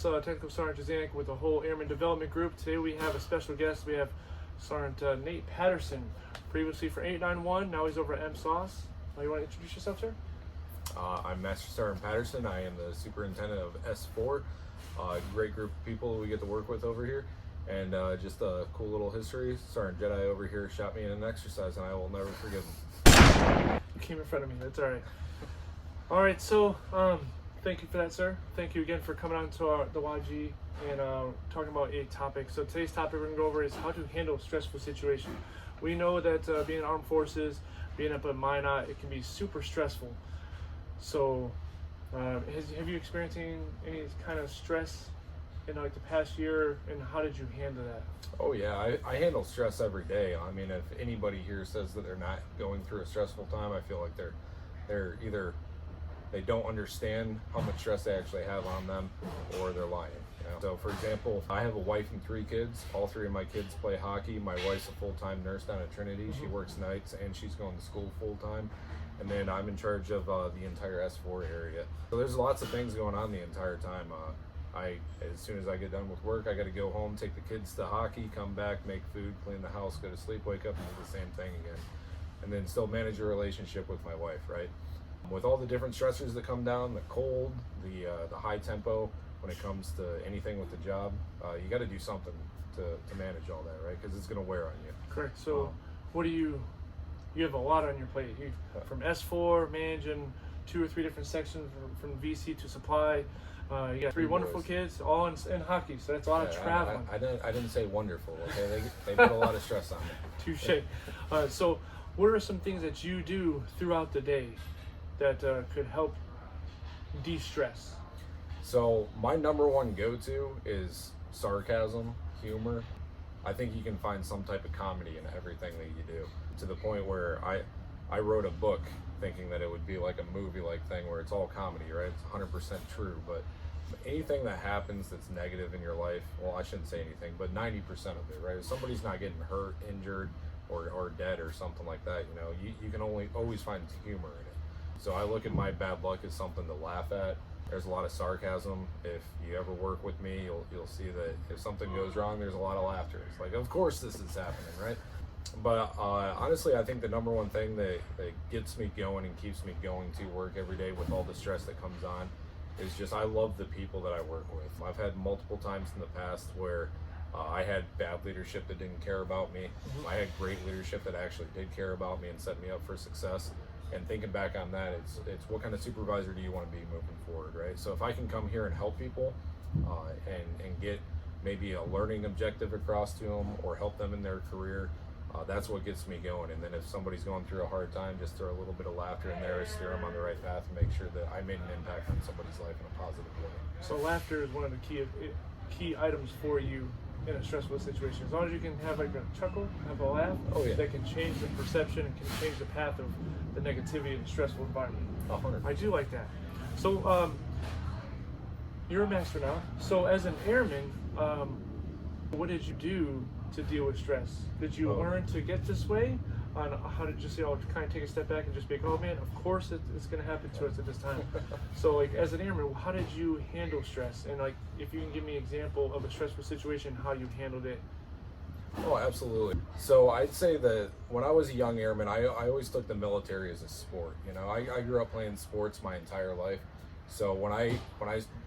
host, Technical Sergeant Jazanik with the whole Airman Development Group. Today we have a special guest. We have Sergeant Nate Patterson, previously for 891. Now he's over at MSOS. You want to introduce yourself, sir? I'm Master Sergeant Patterson. I am the superintendent of S4. Great group of people we get to work with over here. And just a cool little history. Sergeant Jedi over here shot me in an exercise and I will never forgive him. You came in front of me. That's all right. All right, so thank you for that, sir. Thank you again for coming on to the YG and talking about a topic. So today's topic we're going to go over is how to handle a stressful situation. We know that being in armed forces, being up at Minot, it can be super stressful. So have you experienced any kind of stress in like the past year, and how did you handle that? Oh yeah, I handle stress every day. I mean, if anybody here says that they're not going through a stressful time, I feel like they're either they don't understand how much stress they actually have on them, or they're lying. You know? So for example, I have a wife and 3 kids. All 3 of my kids play hockey. My wife's a full-time nurse down at Trinity. She works nights and she's going to school full-time. And then I'm in charge of the entire S4 area. So there's lots of things going on the entire time. As soon as I get done with work, I got to go home, take the kids to hockey, come back, make food, clean the house, go to sleep, wake up, and do the same thing again. And then still manage a relationship with my wife, right? With all the different stressors that come down, the cold, the high tempo, when it comes to anything with the job, you got to do something to manage all that, right? Because it's going to wear on you. Correct. So what do you have a lot on your plate. From S4, managing 2 or 3 different sections from VC to supply. You got 3 wonderful kids, all in hockey, so that's a lot of traveling. I didn't say wonderful, okay? They put a lot of stress on me. Touche. So what are some things that you do throughout the day that could help de-stress? So my number one go-to is sarcasm, humor. I think you can find some type of comedy in everything that you do, to the point where I wrote a book thinking that it would be like a movie-like thing where it's all comedy, right? It's 100% true, but anything that happens that's negative in your life, well, I shouldn't say anything, but 90% of it, right? If somebody's not getting hurt, injured, or dead or something like that, you know, you can always find humor in it. So I look at my bad luck as something to laugh at. There's a lot of sarcasm. If you ever work with me, you'll see that if something goes wrong, there's a lot of laughter. It's like, of course this is happening, right? But honestly, I think the number one thing that gets me going and keeps me going to work every day with all the stress that comes on is just I love the people that I work with. I've had multiple times in the past where I had bad leadership that didn't care about me. I had great leadership that actually did care about me and set me up for success. And thinking back on that, it's what kind of supervisor do you want to be moving forward, right? So if I can come here and help people and get maybe a learning objective across to them or help them in their career, that's what gets me going. And then if somebody's going through a hard time, just throw a little bit of laughter in there, steer them on the right path, and make sure that I made an impact on somebody's life in a positive way. So laughter is one of the key items for you in a stressful situation. As long as you can have like a chuckle, have a laugh, that can change the perception and can change the path of the negativity in a stressful environment. 100%. I do like that. So you're a master now. So as an airman, what did you do to deal with stress? Did you learn to get this way? On how to just kind of take a step back and just be like, oh man, of course it's going to happen to us at this time. So like as an airman, how did you handle stress? And like if you can give me an example of a stressful situation, how you handled it. Oh, absolutely. So I'd say that when I was a young airman, I always took the military as a sport. You know, I grew up playing sports my entire life. So when I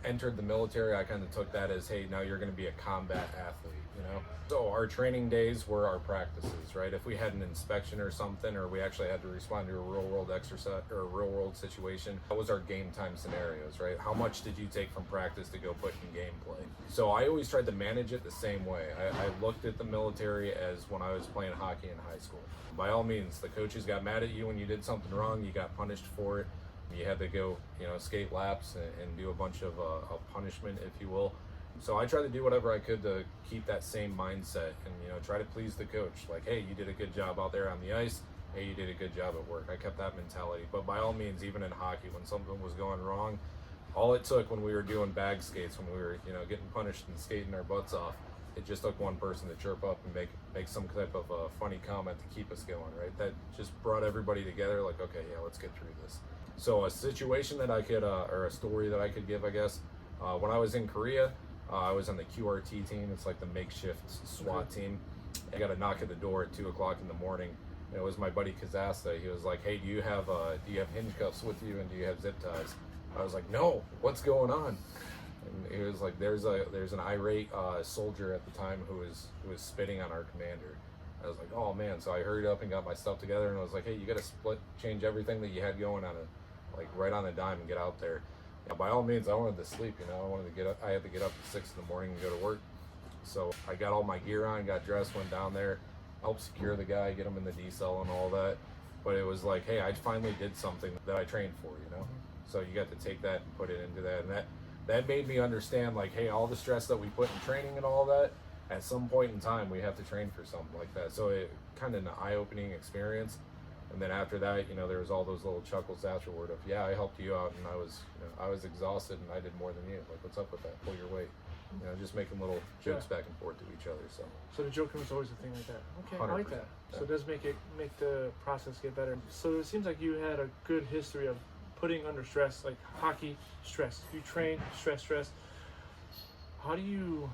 entered the military, I kind of took that as, hey, now you're going to be a combat athlete, you know? So our training days were our practices, right? If we had an inspection or something, or we actually had to respond to a real world exercise or a real world situation, that was our game time scenarios, right? How much did you take from practice to go put in gameplay? So I always tried to manage it the same way. I looked at the military as when I was playing hockey in high school. By all means, the coaches got mad at you when you did something wrong, you got punished for it. You had to go, skate laps and do a bunch of punishment, if you will. So I tried to do whatever I could to keep that same mindset and, try to please the coach. Like, hey, you did a good job out there on the ice. Hey, you did a good job at work. I kept that mentality. But by all means, even in hockey, when something was going wrong, all it took when we were doing bag skates, when we were, getting punished and skating our butts off, it just took one person to chirp up and make some type of a funny comment to keep us going, right? That just brought everybody together, like, okay, yeah, let's get through this. So a situation that I could, or a story that I could give, I guess, When I was in Korea, I was on the QRT team. It's like the makeshift SWAT team. I got a knock at the door at 2 o'clock in the morning. And it was my buddy Kazasta. He was like, "Hey, do you have hinge cuffs with you, and do you have zip ties?" I was like, "No, what's going on?" And he was like, "There's an irate soldier at the time who was spitting on our commander." I was like, "Oh man!" So I hurried up and got my stuff together, and I was like, "Hey, you got to change everything that you had going on it, like right on the dime, and get out there." Yeah, by all means, I wanted to sleep. I wanted to get up. I had to get up at 6 in the morning and go to work. So I got all my gear on, got dressed, went down there, helped secure the guy, get him in the D-cell and all that. But it was like, hey, I finally did something that I trained for, So you got to take that and put it into that. And that made me understand, like, hey, all the stress that we put in training and all that, at some point in time, we have to train for something like that. So it kind of an eye-opening experience. And then after that, there was all those little chuckles afterward of, yeah, I helped you out, and I was exhausted, and I did more than you. Like, what's up with that? Pull your weight. Just making little jokes back and forth to each other. So the joking was always a thing like that. Okay, I like that. Yeah. So it does make the process get better. So it seems like you had a good history of putting under stress, like hockey, stress. You train, stress. How do you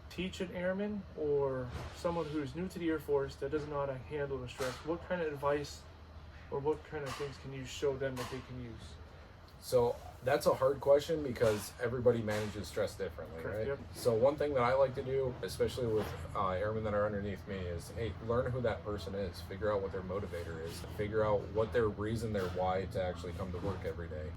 teach an airman or someone who's new to the Air Force that doesn't know how to handle the stress? What kind of advice or what kind of things can you show them that they can use? So that's a hard question because everybody manages stress differently, Correct, right? yep. So one thing that I like to do, especially with airmen that are underneath me, is, hey, learn who that person is. Figure out what their motivator is. Figure out what their reason, their why to actually come to work every day.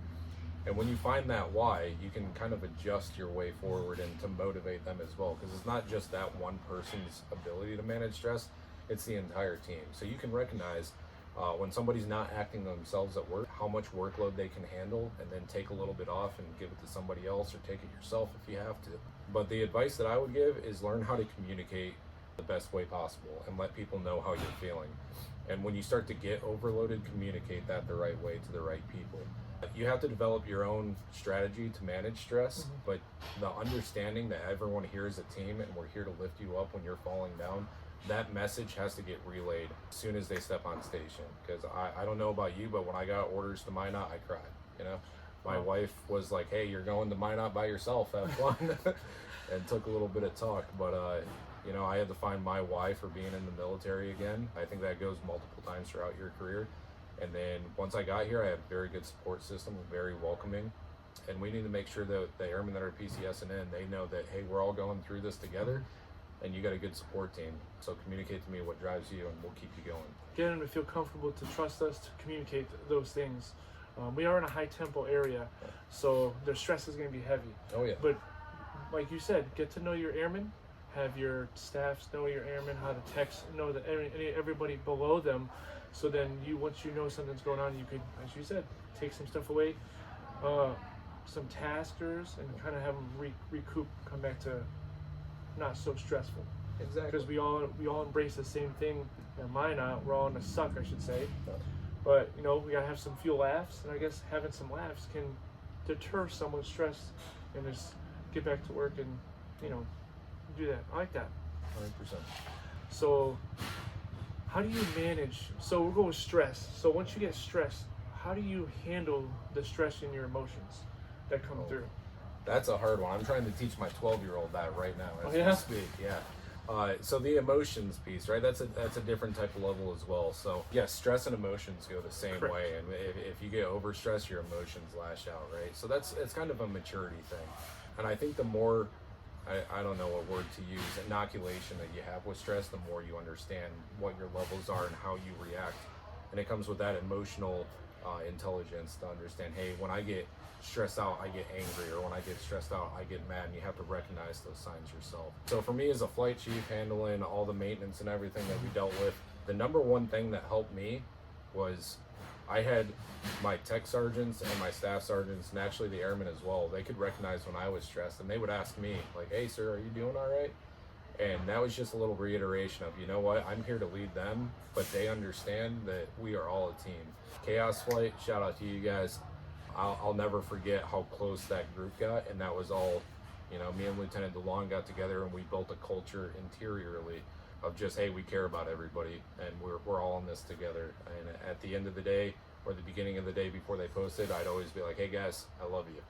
And when you find that why, you can kind of adjust your way forward and to motivate them as well. Because it's not just that one person's ability to manage stress, it's the entire team. So you can recognize when somebody's not acting themselves at work, how much workload they can handle, and then take a little bit off and give it to somebody else or take it yourself if you have to. But the advice that I would give is learn how to communicate the best way possible and let people know how you're feeling. And when you start to get overloaded, communicate that the right way to the right people. You have to develop your own strategy to manage stress, but the understanding that everyone here is a team and we're here to lift you up when you're falling down, that message has to get relayed as soon as they step on station. Because I don't know about you, but when I got orders to Minot, I cried. My wife was like, "Hey, you're going to Minot by yourself, have fun." And took a little bit of talk, but I had to find my why for being in the military again. I think that goes multiple times throughout your career. And then once I got here, I had a very good support system, very welcoming. And we need to make sure that the airmen that are PCSing in, they know that, hey, we're all going through this together, and you got a good support team. So communicate to me what drives you, and we'll keep you going. Get them to feel comfortable to trust us to communicate those things. We are in a high tempo area, so their stress is going to be heavy. Oh yeah. But like you said, get to know your airmen, have your staffs know your airmen, how to text, know that everybody below them. So then once you know something's going on, you could, as you said, take some stuff away, some taskers, and kind of have them recoup, come back to not so stressful. Exactly. Because we all embrace the same thing. Mine not. We're all in a suck, I should say. But we gotta have some few laughs, and I guess having some laughs can deter someone's stress and just get back to work and do that. I like that. 100%. So how do you manage? So we'll go with stress. So once you get stressed, how do you handle the stress in your emotions that come through? That's a hard one. I'm trying to teach my 12-year-old that right now as yeah? we speak. Yeah. So the emotions piece, right? That's a different type of level as well. So yes, stress and emotions go the same Correct. way. And if you get overstressed, your emotions lash out, right? So it's kind of a maturity thing. And I think the more, I don't know what word to use, inoculation that you have with stress, the more you understand what your levels are and how you react. And it comes with that emotional intelligence to understand, hey, when I get stressed out, I get angry, or when I get stressed out, I get mad, and you have to recognize those signs yourself. So for me as a flight chief, handling all the maintenance and everything that we dealt with, the number one thing that helped me was I had my tech sergeants and my staff sergeants, and actually the airmen as well. They could recognize when I was stressed, and they would ask me, like, "Hey, sir, are you doing all right?" And that was just a little reiteration of, you know what, I'm here to lead them, but they understand that we are all a team. Chaos Flight, shout out to you guys. I'll never forget how close that group got, and that was all, me and Lieutenant DeLong got together and we built a culture interiorly of just, hey, we care about everybody and we're all in this together. And at the end of the day, or the beginning of the day before they posted, I'd always be like, "Hey guys, I love you."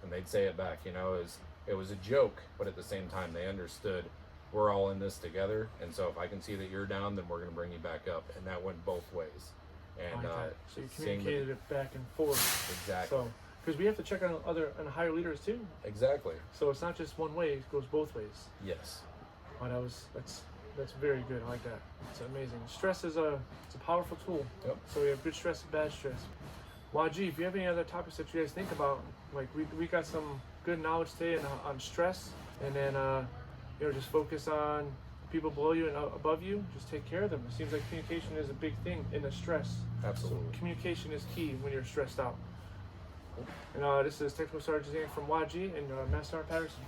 and they'd say it back. It was a joke, but at the same time, they understood we're all in this together. And so if I can see that you're down, then we're going to bring you back up. And that went both ways. And So you seeing communicated it back and forth. Exactly. So, because we have to check on higher leaders too. Exactly. So it's not just one way; it goes both ways. Yes. Oh, that's very good. I like that. It's amazing. Stress is a powerful tool. Yep. So we have good stress and bad stress. YG, if you have any other topics that you guys think about, like we got some good knowledge today on stress, and then just focus on people below you and above you. Just take care of them. It seems like communication is a big thing in the stress. Absolutely. So communication is key when you're stressed out. And this is Technical Sergeant Zane from YG and Master Sergeant Patterson.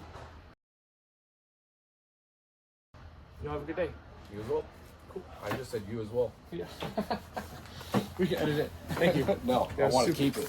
You have a good day. You as well. Cool. I just said you as well. Yeah. We can edit it. Thank you. No, I Yeah, want to super. keep it.